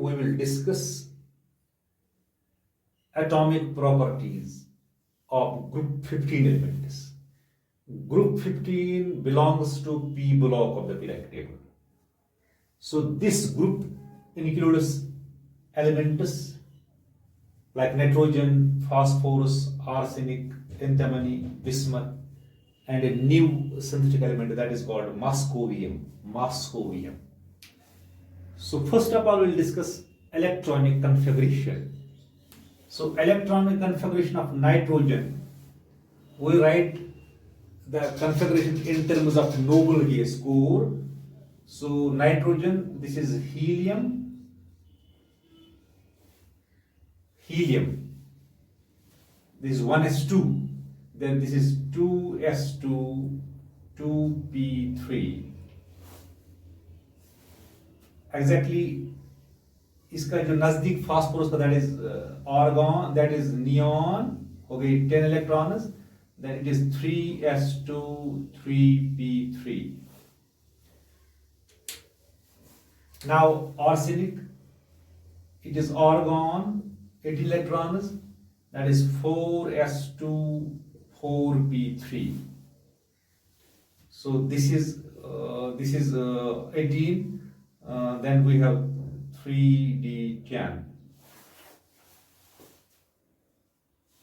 we will discuss atomic properties of group 15 elements. Group 15 belongs to P block of the periodic table. So this group includes elements like nitrogen, phosphorus, arsenic, antimony, bismuth, and a new synthetic element that is called moscovium. Moscovium. So first of all, we'll discuss electronic configuration. So electronic configuration of nitrogen, we write the configuration in terms of noble gas core. So nitrogen, this is helium, this is 1s2, then this is 2s2, 2p3. Exactly इसका जो नजदीक phosphorus का that is argon, that is neon हो गई 10 electrons, then it is 3s2, 3p3. Now arsenic, it is argon, 8 electrons, that is 4s2, 4p3. So this is 18. Then we have 3d10.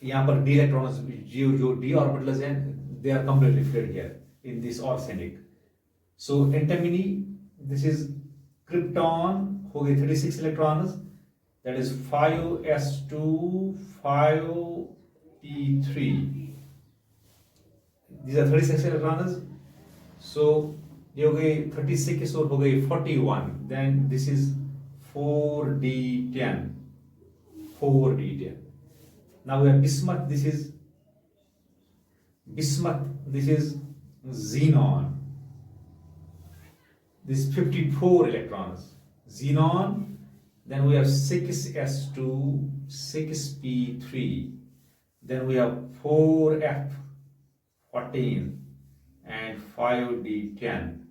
यहाँ पर d electrons जो d orbitals हैं, they are completely filled here in this arsenic. So antimony, this is krypton, हो गई 36 electrons, that is 5s2, 5p3. These are 36 electrons. So ये हो गई 36 और हो गई 41. Then this is 4d10. 4d10. Now we have bismuth. This is xenon. This is 54 electrons. Xenon. Then we have 6s2, 6p3. Then we have 4f14 and 5d10.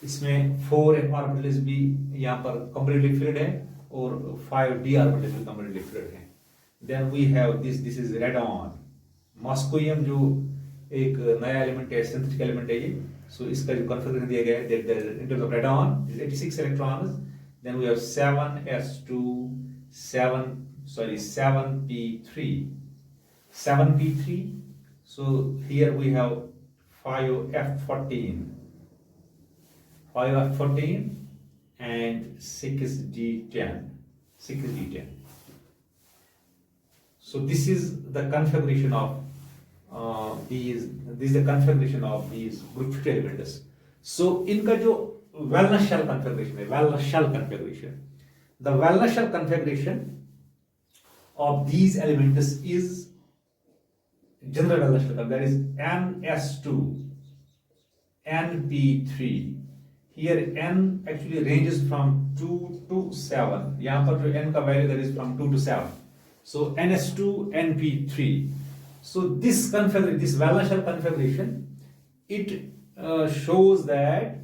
इसमें 4f orbitals भी यहाँ पर completely filled है और 5d orbitals भी completely filled है. Then we have this is radon. Moscovium जो एक नया एलिमेंट है, सिंथेटिक एलिमेंट है ये. सो इसका जो कॉन्फ़िगरेशन दिया गया है in terms of radon is 86 electrons. Then we have 7s2, 7p3. So here we have 5f14 and 6d10. So this is the configuration of these group 50 elements. So इनका जो Wellness shell configuration है, the Wellness shell configuration of these elements is general Wellness shell, that is ns2, np3. Here n actually ranges from 2 to 7. यहाँ पर जो n का value that is from 2 to 7. So ns2, np3. So this Wellness shell configuration, it shows that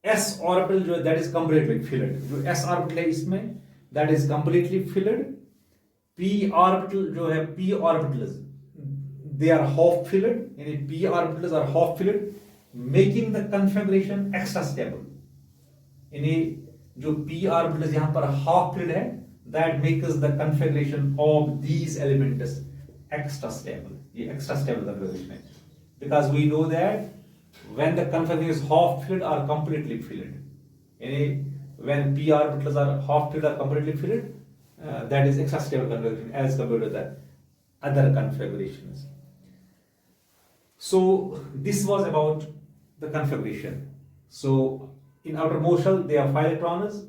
s orbital जो that is completely filled. जो s orbital है इसमें that is completely filled. p orbital जो है p orbitals they are half filled. यानी p orbitals are half filled, making the configuration extra stable. यानी जो p orbitals यहाँ पर half filled है, that makes the configuration of these elements extra stable. ये extra stable configuration है, because we know that when the configuration is half filled or completely filled, when p orbitals are half filled or completely filled, that is extra stable configuration as compared to the other configurations. So this was about the configuration. So in outermost shell they have 5 electrons,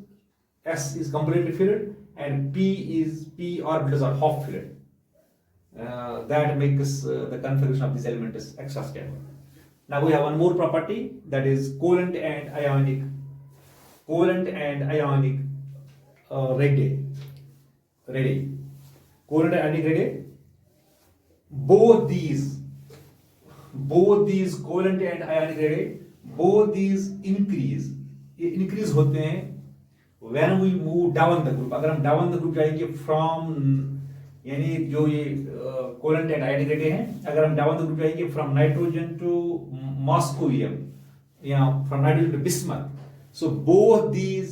s is completely filled, and p orbitals are half filled. That makes the configuration of this element is extra stable. Now we have one more property, that is covalent and ionic radii. Covalent and ionic radii. Both these covalent and ionic radii, both these increase होते हैं when we move down the group, अगर हम down the group जाएंगे from, यानी जो ये covalent and ionic हैं, अगर हम डाउन द ग्रुप जाएंगे फ्रॉम नाइट्रोजन टू मॉस्कोवियम या from nitrogen to bismuth, so both these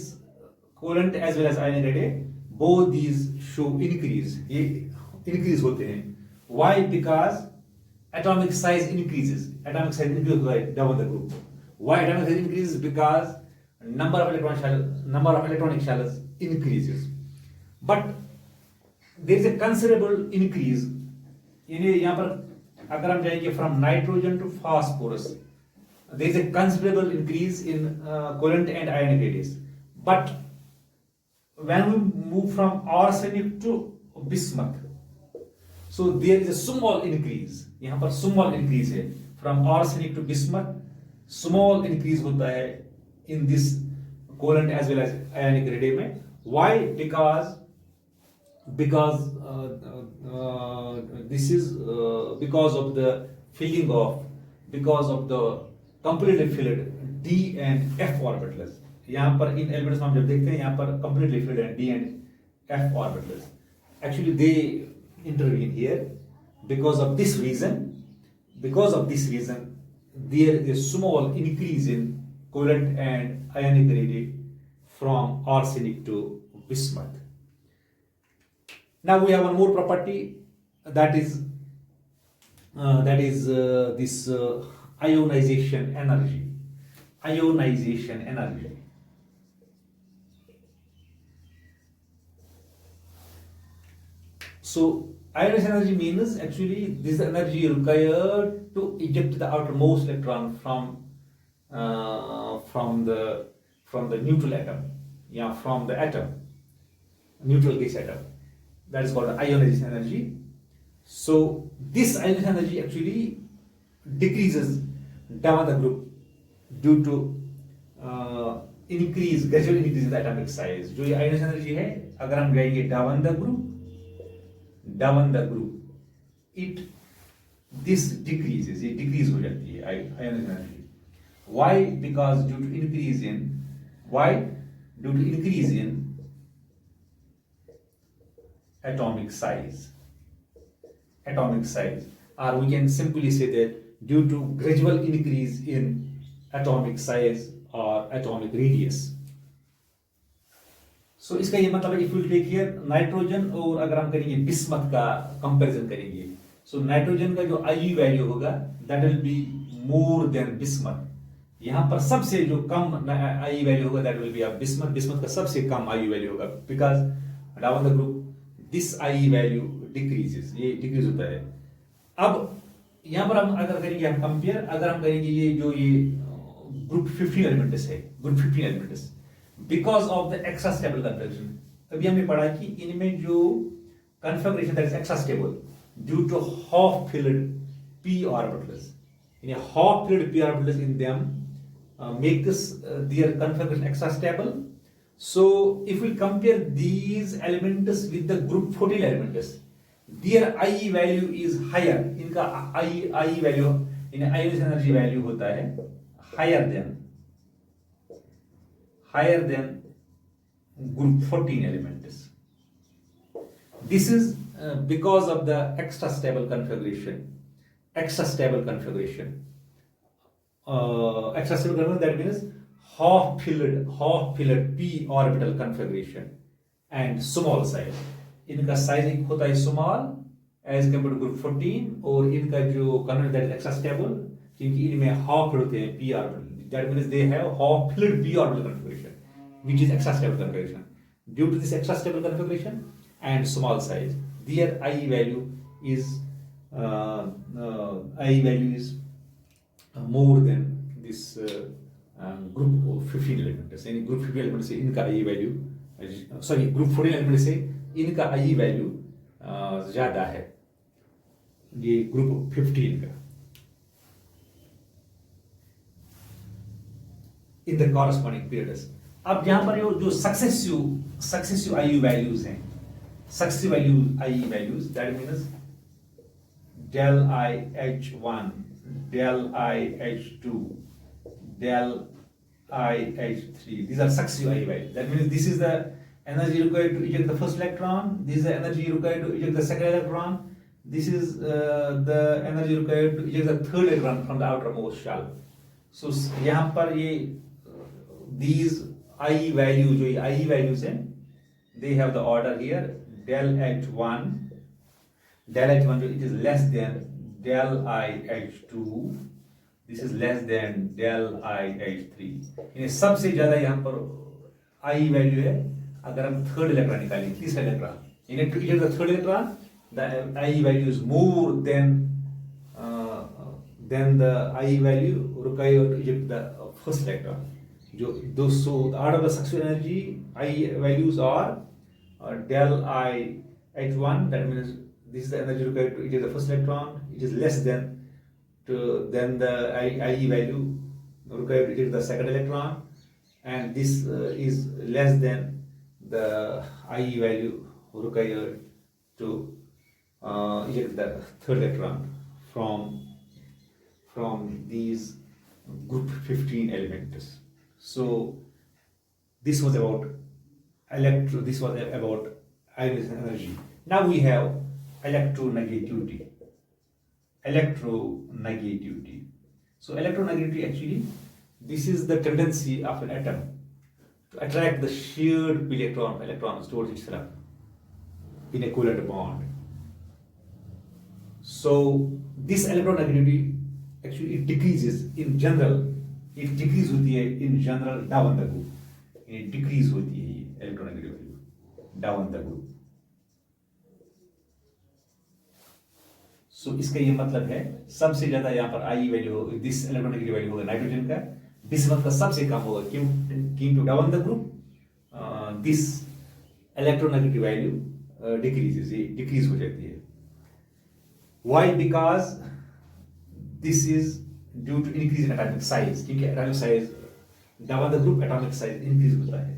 covalent as well as ionic radius, both these show increase, ये increase होते हैं. Why? Because atomic size increases. Atomic size increases by down the group. Why atomic size increases? Because number of electronic shells increases. But there is a considerable increase. यानी यहाँ पर अगर हम जाएंगे from nitrogen to phosphorus, there is a considerable increase in covalent and ionic radius. But when we move from arsenic to bismuth, so there is a small increase. यहाँ पर small increase है from arsenic to bismuth, small increase होता है in this covalent as well as ionic radium में. Why? Because this is because of the filling of, because of the completely filled d and f orbitals. यहाँ पर इन elements में हम जब देखते हैं यहाँ पर completely filled and d and f orbitals, actually they intervene here. Because of this reason there is a small increase in covalent and ionic radii from arsenic to bismuth. Now we have one more property, that is this ionization energy. So ionization energy means actually this energy required to eject the outermost electron from the neutral atom, from the atom, neutral gas atom. That is called ionization energy. So this ionization energy actually decreases down the group due to gradual increase in the atomic size. जो ये ionization energy है, अगर हम जाएंगे down the group, this decreases, ये decrease हो जाती है ionization energy. Why? Because due to increase in atomic size, or we can simply say that due to gradual increase in atomic size or atomic radius. So इसका ये मतलब है, if we take here nitrogen और अगर हम करेंगे bismuth का comparison करेंगे, so नाइट्रोजन का जो IU वैल्यू होगा that will be more than bismuth. यहाँ पर सबसे जो कम IU वैल्यू होगा that will be बिस्मथ का सबसे कम IU वैल्यू होगा, because down the group this IU value decreases, ये डिक्रीज होता है. अब यहाँ पर हम अगर करेंगे हम कंपेयर, अगर हम करेंगे ये जो ये ग्रुप 15 एलिमेंट्स है, because of the extra stable configuration. अभी हमने पढ़ा कि इनमें जो configuration that is extra stable due to half filled p orbitals, यानी half filled p orbitals in them makes their configuration extra stable. So if we compare these elements with the group 14 elements, their IE value is higher. इनका IE value इन ionization energy value होता है higher than group 14 elements. This is because of the extra stable configuration. Extra stable configuration, that means half filled p orbital configuration and small size. इनका size एक होता है small as compare to group 14, और इनका जो convert that is extra stable, क्योंकि इनमें half filled होते हैं p orbital. That means they have half filled p orbital configuration, which is extra stable configuration. Due to this extra stable configuration and small size, their IE value is more than this group 15 elements. यानी group 15 elements से इनका IE value, group 14 elements से इनका IE value ज्यादा है ये group 15 का. In the corresponding periods. अब यहां पर जो सक्सेसिव IU वैल्यूज हैं, successive IE values, that means del IH1, del IH2, del IH3. These are successive I values. That means this is the energy required to eject the first electron. This is the energy required to eject the second electron. This is the energy required to eject the third electron from the outermost shell. So यहाँ पर ये these I values, जो I values हैं, they have the order here. Del H1, it is less than del IH2. This is less than del IH3. इन्हें सबसे ज़्यादा यहाँ पर I value है. अगर हम थर्ड इलेक्ट्रॉन निकालें, तीसरा इलेक्ट्रॉन, इन्हें to eject the third electron, the I value is more than the I value required to eject the first electron. So out of the successive energy, I values are del IH1. That means this is the energy required to eject the first electron. It is less than the I value required to eject the second electron, and this is less than the I value required to eject the third electron from these group 15 elements. So this was about ionization energy. Now we have electronegativity. So electronegativity, actually, this is the tendency of an atom to attract the shared electrons towards itself in a covalent bond. So this electronegativity, actually, it decreases in general. It decreases in general down the group. It decreases with the electronegative value down the group. So इसका ये मतलब है सबसे ज्यादा यहाँ पर I value, this electronegative value होगा nitrogen का, बिस्मथ का सबसे कम होगा. क्यों down the group this electronegative value decrease हो जाती है. Why? Because this is due to increase in atomic size. क्योंकि atomic size down the group atomic size increase होता है.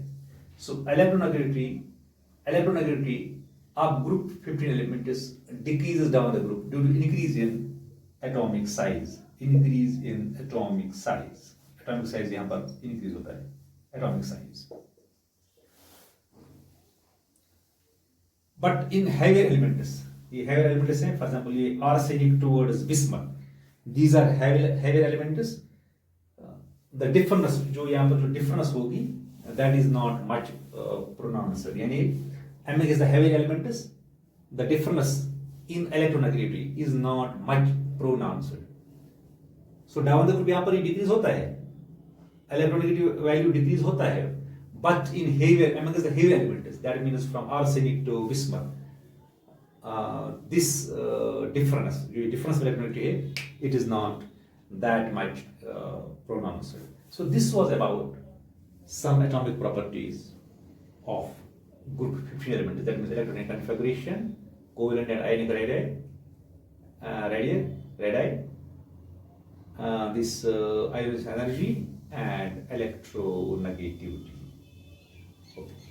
So electronegativity of group 15 elements decreases down the group due to increase in atomic size. Atomic size यहाँ पर increase होता है. Atomic size. But in heavier elements, ये heavier elements हैं. For example, ये arsenic towards bismuth. These are heavier elements. The difference, जो यहाँ पर जो difference होगी, that is not much pronounced. यानी Mg is the heavier elements. The difference in electronegativity is not much pronounced. So down the group यहाँ पर decrease होता है, electronegative value decrease होता है. But in heavier, Mg is the heavier elements. That means from arsenic to bismuth. This difference electronegativity, it is not that much pronounced. So this was about some atomic properties of group 15 elements. That means electronic configuration, covalent and ionic radii, this ionization energy, and electronegativity. Okay.